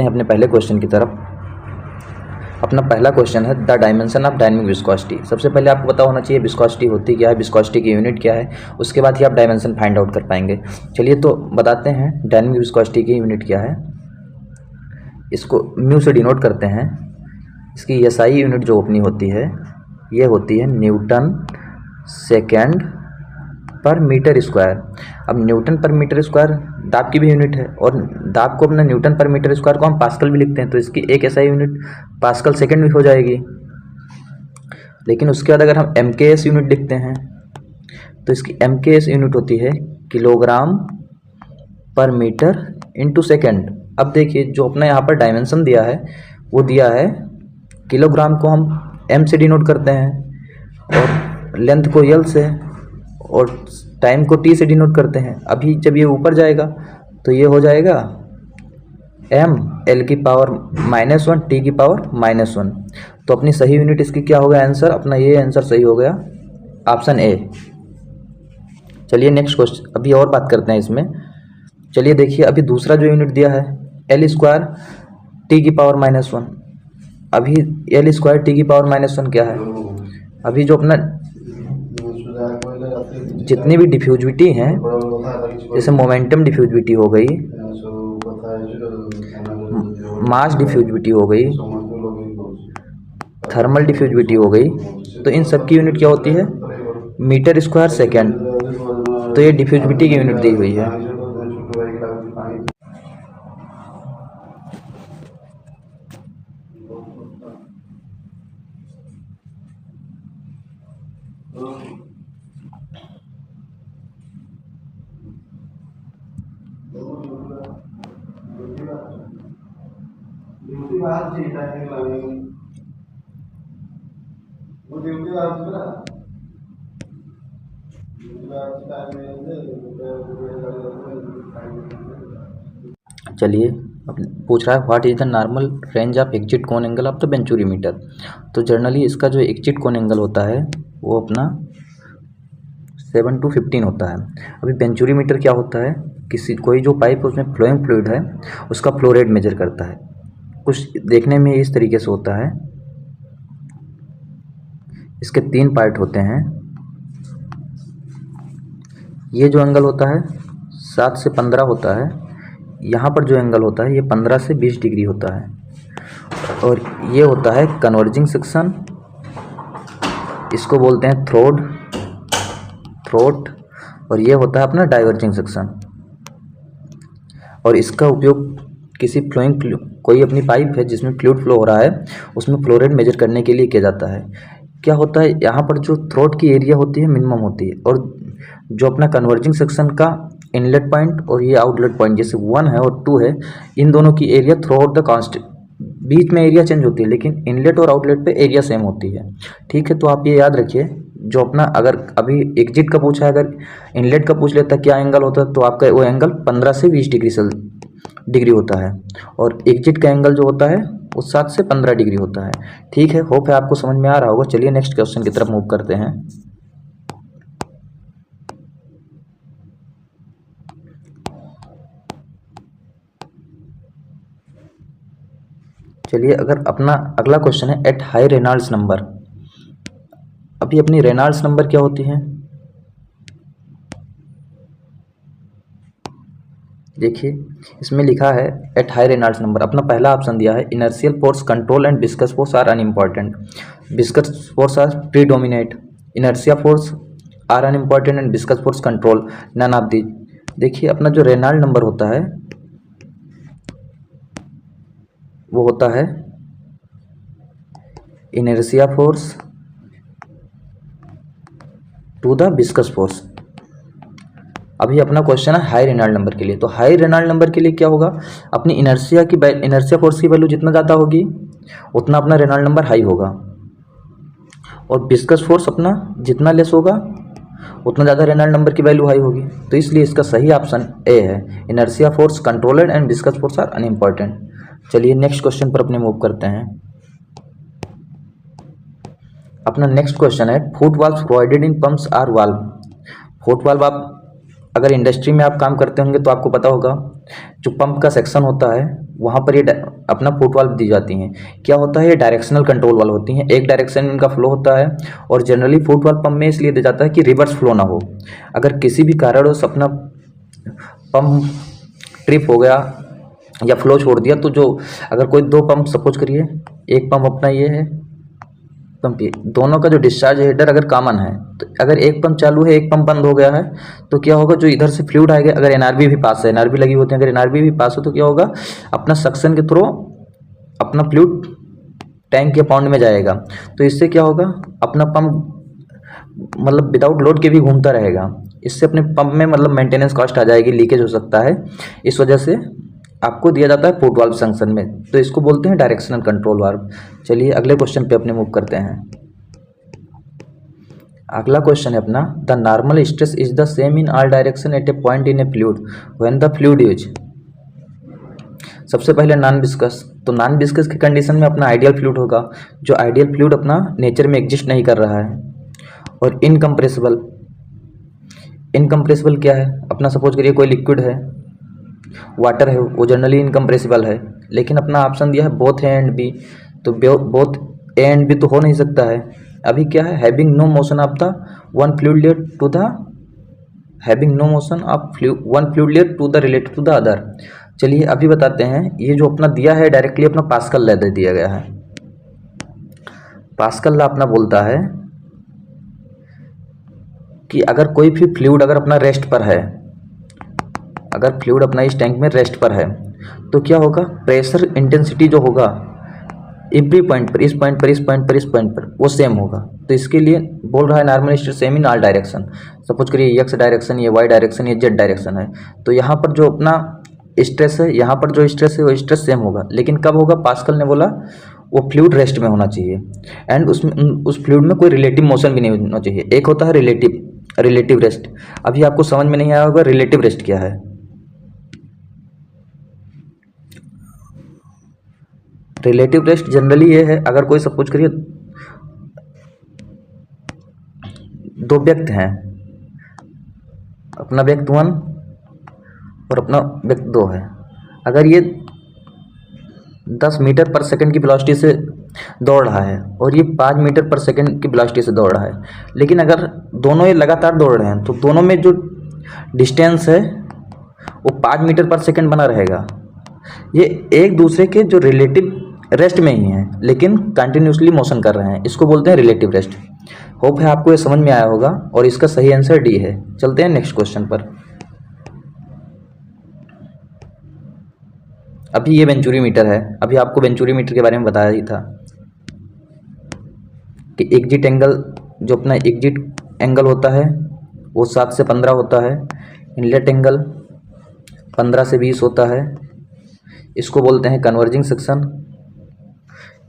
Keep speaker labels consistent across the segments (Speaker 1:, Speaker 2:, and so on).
Speaker 1: अपने पहले क्वेश्चन की तरफ। अपना पहला क्वेश्चन है the dimension of dynamic viscosity. सबसे पहले आपको पता होना चाहिए विस्कोसिटी होती क्या है, विस्कोसिटी की यूनिट क्या है, उसके बाद ही आप डायमेंशन फाइंड आउट कर पाएंगे। चलिए तो बताते हैं डायनेमिक विस्कोसिटी की यूनिट क्या है। इसको म्यू से डिनोट करते हैं। इसकी एसआई यूनिट जो अपनी होती है ये होती है न्यूटन सेकेंड पर मीटर स्क्वायर। अब न्यूटन पर मीटर स्क्वायर दाब की भी यूनिट है और दाब को अपना न्यूटन पर मीटर स्क्वायर को हम पास्कल भी लिखते हैं, तो इसकी एक ऐसा यूनिट पास्कल सेकेंड भी हो जाएगी। लेकिन उसके बाद अगर हम एमकेएस यूनिट लिखते हैं तो इसकी एमकेएस यूनिट होती है किलोग्राम पर मीटर इंटू सेकेंड। अब देखिए जो अपना यहाँ पर डायमेंशन दिया है वो दिया है किलोग्राम को हम एम से डिनोट करते हैं और लेंथ को यल से और टाइम को टी से डिनोट करते हैं। अभी जब ये ऊपर जाएगा तो ये हो जाएगा एम एल की पावर -1 टी की पावर -1। तो अपनी सही यूनिट इसकी क्या होगा आंसर, अपना ये आंसर सही हो गया ऑप्शन ए। चलिए नेक्स्ट क्वेश्चन अभी और बात करते हैं इसमें। चलिए देखिए अभी दूसरा जो यूनिट दिया है एल स्क्वायर टी की पावर -1। अभी एल स्क्वायर टी की पावर -1 क्या है, अभी जो अपना जितनी भी डिफ्यूजिविटी हैं जैसे मोमेंटम डिफ्यूजिविटी हो गई, मास डिफ्यूजिविटी हो गई, थर्मल डिफ्यूजिविटी हो गई, तो इन सब की यूनिट क्या होती है मीटर स्क्वायर सेकेंड। तो ये डिफ्यूजिविटी की यूनिट दी हुई है। चलिए अब पूछ रहा है what is the normal range of exit cone angle of the venturimeter. तो जनरली इसका जो एग्जिट कोन एंगल होता है वो अपना 7 to 15 होता है। अभी वेंचुरीमीटर क्या होता है, कोई जो पाइप उसमें फ्लोइंग फ्लूइड है उसका फ्लो रेट मेजर करता है। कुछ देखने में इस तरीके से होता है। इसके 3 पार्ट होते हैं। ये जो एंगल होता है 7 से 15 होता है। यहाँ पर जो एंगल होता है ये 15 से 20 डिग्री होता है। और ये होता है कन्वर्जिंग सेक्शन, इसको बोलते हैं थ्रोट, और ये होता है अपना डाइवर्जिंग सेक्शन। और इसका उपयोग किसी कोई अपनी पाइप है जिसमें फ्लूइड फ्लो हो रहा है उसमें फ्लो रेट मेजर करने के लिए किया जाता है। क्या होता है यहाँ पर जो थ्रोट की एरिया होती है मिनिमम होती है, और जो अपना कन्वर्जिंग सेक्शन का इनलेट पॉइंट और ये आउटलेट पॉइंट जैसे 1 है और 2 है, इन दोनों की area throughout the constant, बीच में एरिया चेंज होती है लेकिन इनलेट और आउटलेट पे एरिया सेम होती है। ठीक है, तो आप ये याद रखिए जो अपना अगर अभी एग्जिट का पूछा है, अगर इनलेट का पूछ लेता क्या एंगल होता है तो आपका वो एंगल 15 से 20 डिग्री होता है, और एग्जिट का एंगल जो होता है वो 7 से 15 डिग्री होता है। ठीक है, होप है आपको समझ में आ रहा होगा। चलिए नेक्स्ट क्वेश्चन की तरफ मूव करते हैं। चलिए अगर अपना अगला क्वेश्चन है एट हाई रेनॉल्ड्स नंबर। अभी अपनी रेनॉल्ड्स नंबर क्या होती है, देखिए इसमें लिखा है एट हाई रेनॉल्ड्स नंबर। अपना पहला ऑप्शन दिया है inertial force control and viscous force are unimportant, viscous force are predominate, inertia force are unimportant and viscous force control none of the. देखिए अपना जो रेनॉल्ड नंबर होता है वो होता है inertia force to the viscous force. अभी अपना क्वेश्चन है हाई रेनॉल्ड नंबर के लिए। तो हाई रेनॉल्ड नंबर के लिए क्या होगा, अपनी इनर्शिया फोर्स की वैल्यू जितना ज़्यादा होगी उतना अपना रेनॉल्ड नंबर हाई होगा, और विस्कस फोर्स अपना जितना लेस होगा उतना ज़्यादा रेनॉल्ड नंबर की वैल्यू हाई होगी। तो इसलिए इसका सही ऑप्शन ए है, inertia force controlled and viscous force are unimportant. चलिए नेक्स्ट क्वेश्चन पर अपने मूव करते हैं। अपना नेक्स्ट क्वेश्चन है foot valve provided in pumps are valve. Foot valve आप अगर इंडस्ट्री में आप काम करते होंगे तो आपको पता होगा जो पंप का सेक्शन होता है वहाँ पर ये अपना फुट वाल्व दी जाती हैं। क्या होता है, ये डायरेक्शनल कंट्रोल वाल्व होती हैं, एक डायरेक्शन में इनका फ्लो होता है। और जनरली फुट वाल्व पंप में इसलिए दिया जाता है कि रिवर्स फ्लो ना हो। अगर किसी भी कारणवश अपना पंप ट्रिप हो गया या फ्लो छोड़ दिया, तो जो अगर कोई दो पंप सपोज करिए, एक पंप अपना ये है, पंप ये, दोनों का जो डिस्चार्ज हेडर अगर कॉमन है, तो अगर एक पंप चालू है एक पंप बंद हो गया है, तो क्या होगा, जो इधर से फ्लूइड आएगा, अगर एनआरबी भी पास है, एनआरबी लगी होती है, अगर एनआरबी भी पास हो तो क्या होगा, अपना सक्शन के थ्रू अपना फ्लूइड टैंक या पाउंड में जाएगा। तो इससे क्या होगा, अपना पंप मतलब विदाउट लोड के भी घूमता रहेगा। इससे अपने पंप में मतलब मेंटेनेंस कॉस्ट आ जाएगी, लीकेज हो सकता है। इस वजह से आपको दिया जाता है फुट वाल्व जंक्शन में, तो इसको बोलते हैं डायरेक्शनल कंट्रोल वाल्व। चलिए अगले क्वेश्चन पे अपने मूव करते हैं। अगला क्वेश्चन है अपना, the normal stress is the same in all direction at A point in A fluid when the fluid use. सबसे पहले नॉन विस्कस, तो नॉन विस्कस की कंडीशन में अपना आइडियल फ्लूइड होगा, जो आइडियल फ्लूइड अपना नेचर में एग्जिस्ट नहीं कर रहा है। और इनकम्प्रेसिबल, इनकम्प्रेसिबल क्या है, अपना सपोज करिए कोई लिक्विड है, वाटर है, वो जनरली इनकम्प्रेसिबल है। लेकिन अपना ऑप्शन दिया है बोथ ए एंड बी, तो बोथ ए एंड बी तो हो नहीं सकता है। अभी क्या है, having no motion of the one fluid layer to the, having no motion of one fluid layer to the related to the other. चलिए अभी बताते हैं, ये जो अपना दिया है डायरेक्टली अपना पास्कल लॉ दे दिया गया है। पास्कल लॉ अपना बोलता है कि अगर कोई भी फ्लूइड अगर अपना रेस्ट पर है, अगर फ्लूइड अपना इस टैंक में रेस्ट पर है, तो क्या होगा, प्रेशर इंटेंसिटी जो होगा एवरी पॉइंट पर, इस पॉइंट पर, इस पॉइंट पर, इस पॉइंट पर, वो सेम होगा। तो इसके लिए बोल रहा है normal stress same in all direction. Suppose करिए एक्स डायरेक्शन, ये वाई डायरेक्शन, ये जेड डायरेक्शन है, तो यहाँ पर जो अपना स्ट्रेस है, यहाँ पर जो स्ट्रेस है वो स्ट्रेस सेम होगा। लेकिन कब होगा, पास्कल ने बोला वो फ्लूइड रेस्ट में होना चाहिए, एंड उसमें उस फ्लूइड में कोई रिलेटिव मोशन भी नहीं होना चाहिए। एक होता है रिलेटिव रेस्ट। अभी आपको समझ में नहीं आया होगा रिलेटिव रेस्ट क्या है। रिलेटिव रेस्ट जनरली ये है, अगर कोई सपोज करिए दो व्यक्ति हैं, अपना व्यक्ति 1 और अपना व्यक्ति 2 है, अगर ये 10 मीटर पर सेकंड की वेलोसिटी से दौड़ रहा है और ये 5 मीटर पर सेकंड की वेलोसिटी से दौड़ रहा है, लेकिन अगर दोनों ये लगातार दौड़ रहे हैं, तो दोनों में जो डिस्टेंस है वो 5 मीटर पर सेकंड बना रहेगा। ये एक दूसरे के जो रिलेटिव रेस्ट में ही हैं, लेकिन कंटिन्यूसली मोशन कर रहे हैं, इसको बोलते हैं रिलेटिव रेस्ट। होप है आपको ये समझ में आया होगा, और इसका सही आंसर डी है। चलते हैं नेक्स्ट क्वेश्चन पर। अभी ये वेंचुरी मीटर है, अभी आपको वेंचुरी मीटर के बारे में बताया ही था कि एग्जिट एंगल, जो अपना एग्जिट एंगल होता है वो 7 से 15 होता है, इनलेट एंगल 15 से 20 होता है। इसको बोलते हैं कन्वर्जिंग सेक्शन,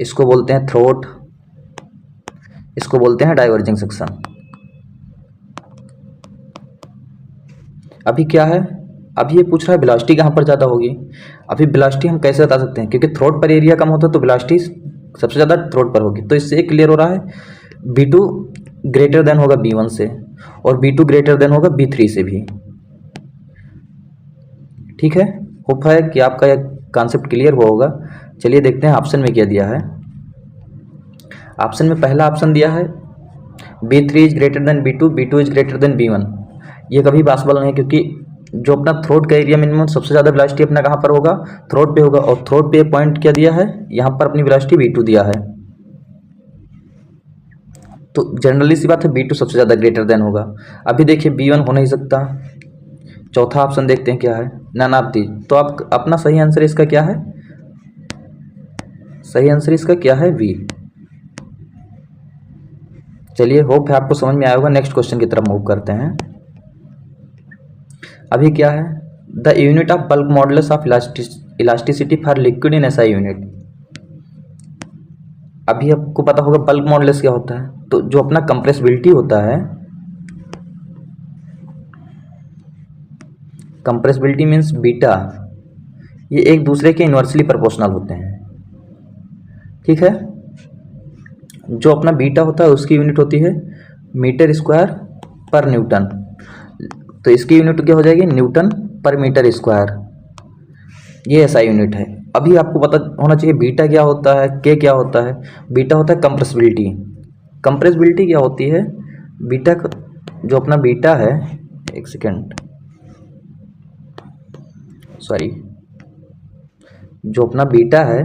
Speaker 1: इसको बोलते हैं थ्रोट, इसको बोलते हैं डाइवर्जिंग सेक्शन। अभी क्या है, अभी ये पूछ रहा है वेलोसिटी कहाँ पर ज़्यादा होगी। अभी वेलोसिटी हम कैसे बता सकते हैं, क्योंकि थ्रोट पर एरिया कम होता है तो वेलोसिटी सबसे ज़्यादा थ्रोट पर होगी। तो इससे क्लियर हो रहा है V2 ग्रेटर देन होगा V1 से, और V2 ग्रेटर देन होगा V3 से भी। ठीक है, होप है कि आपका यह कॉन्सेप्ट क्लियर हुआ होगा। चलिए देखते हैं ऑप्शन में क्या दिया है। ऑप्शन में पहला ऑप्शन दिया है V3 is greater than V2, V2 is greater than V1। ये कभी पॉसिबल नहीं, क्योंकि जो अपना थ्रोट का एरिया मिनिमम सबसे ज़्यादा वेलोसिटी अपना कहाँ पर होगा, थ्रोट पे होगा, और थ्रोट पे पॉइंट क्या दिया है, यहाँ पर अपनी वेलोसिटी V2 दिया है। तो जनरली सी बात है V2 सबसे ज़्यादा ग्रेटर देन होगा। अभी देखिए V1 हो नहीं सकता। चौथा ऑप्शन देखते हैं क्या है, नन ऑफ दीज। तो आप अपना सही आंसर इसका क्या है, सही आंसर इसका क्या है, V। चलिए होप है आपको समझ में आया होगा। नेक्स्ट क्वेश्चन की तरफ मूव करते हैं। अभी क्या है, the unit of bulk modulus of elasticity for liquid in SI unit. अभी आपको पता होगा बल्क मॉडुलस क्या होता है। तो जो अपना कंप्रेसिबिलिटी होता है, कंप्रेसिबिलिटी मीन्स बीटा, ये एक दूसरे के इन्वर्सली प्रोपोर्शनल होते हैं। ठीक है, जो अपना बीटा होता है उसकी यूनिट होती है मीटर स्क्वायर पर न्यूटन। तो इसकी यूनिट क्या हो जाएगी, न्यूटन पर मीटर स्क्वायर। ये एसआई यूनिट है। अभी आपको पता होना चाहिए बीटा क्या होता है, के क्या होता है। बीटा होता है कंप्रेसिबिलिटी। कंप्रेसिबिलिटी क्या होती है, बीटा जो अपना बीटा है, एक सेकेंड, सॉरी, जो अपना बीटा है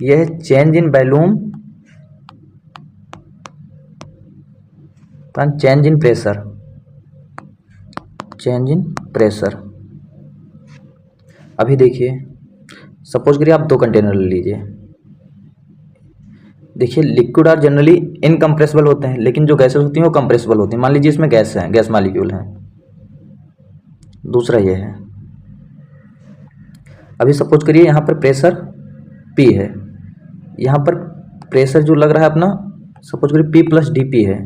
Speaker 1: यह है change in volume, change in pressure, change in pressure. अभी देखिए, सपोज करिए आप 2 कंटेनर ले लीजिए। देखिए लिक्विड आर जनरली इनकम्प्रेसिबल होते हैं, लेकिन जो गैसेस होती हैं वो कंप्रेसिबल होती हैं। मान लीजिए इसमें गैस है, गैस मॉलिक्यूल है। दूसरा ये है, अभी सपोज करिए यहाँ पर प्रेशर P है, यहाँ पर प्रेशर जो लग रहा है अपना, सपोज करिए P + dP है।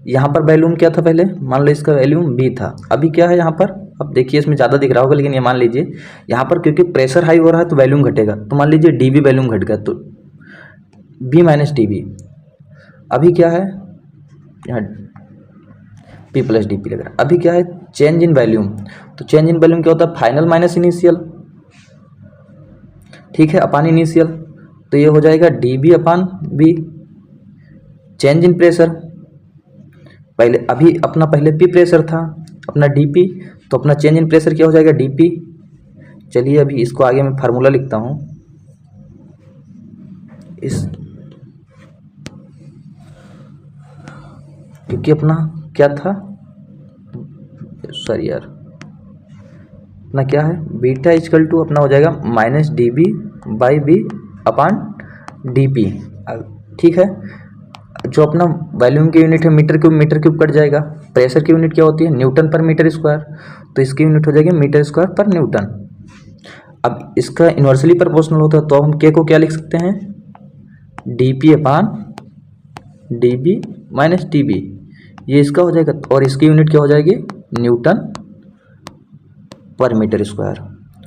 Speaker 1: यहाँ पर वॉल्यूम क्या था पहले, मान लो इसका वॉल्यूम V था। अभी क्या है यहाँ पर, अब देखिए इसमें ज़्यादा दिख रहा होगा, लेकिन ये मान लीजिए यहाँ पर क्योंकि प्रेशर हाई हो रहा है तो वॉल्यूम घटेगा। तो मान लीजिए dB वॉल्यूम घट गया तो B - dB। अभी क्या है यहाँ P + dP लग रहा है। अभी क्या है, चेंज इन वॉल्यूम। तो चेंज इन वॉल्यूम क्या होता है, फाइनल माइनस इनिशियल, ठीक है, अपान इनिशियल। तो ये हो जाएगा dB/B। चेंज इन प्रेशर, पहले अभी अपना पहले P प्रेशर था, अपना dP, तो अपना चेंज इन प्रेशर क्या हो जाएगा, dP। चलिए अभी इसको आगे मैं फार्मूला लिखता हूँ। इस क्योंकि अपना क्या था, सॉरी यार, अपना क्या है, बीटा इक्वल टू अपना हो जाएगा -dB/B/dP। ठीक है, जो अपना वॉल्यूम की यूनिट है मीटर क्यूब कट जाएगा। प्रेशर की यूनिट क्या होती है, न्यूटन पर मीटर स्क्वायर, तो इसकी यूनिट हो जाएगी मीटर स्क्वायर पर न्यूटन। अब इसका इन्वर्सली प्रोपोर्शनल होता है, तो हम के को क्या लिख सकते हैं, dP/dB - dB, ये इसका हो जाएगा। और इसकी यूनिट क्या हो जाएगी, न्यूटन पर मीटर स्क्वायर।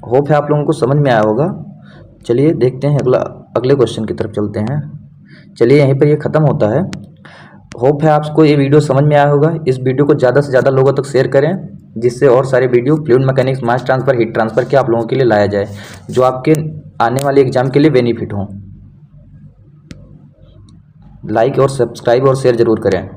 Speaker 1: होप है आप लोगों को समझ में आया होगा। चलिए देखते हैं अगले क्वेश्चन की तरफ चलते हैं। चलिए यहीं पर ये ख़त्म होता है। होप है आपको ये वीडियो समझ में आया होगा। इस वीडियो को ज़्यादा से ज़्यादा लोगों तक शेयर करें, जिससे और सारे वीडियो फ्लूइड मैकेनिक्स, मास ट्रांसफ़र, हीट ट्रांसफ़र के आप लोगों के लिए लाया जाए, जो आपके आने वाले एग्जाम के लिए बेनिफिट हों। लाइक और सब्सक्राइब और शेयर ज़रूर करें।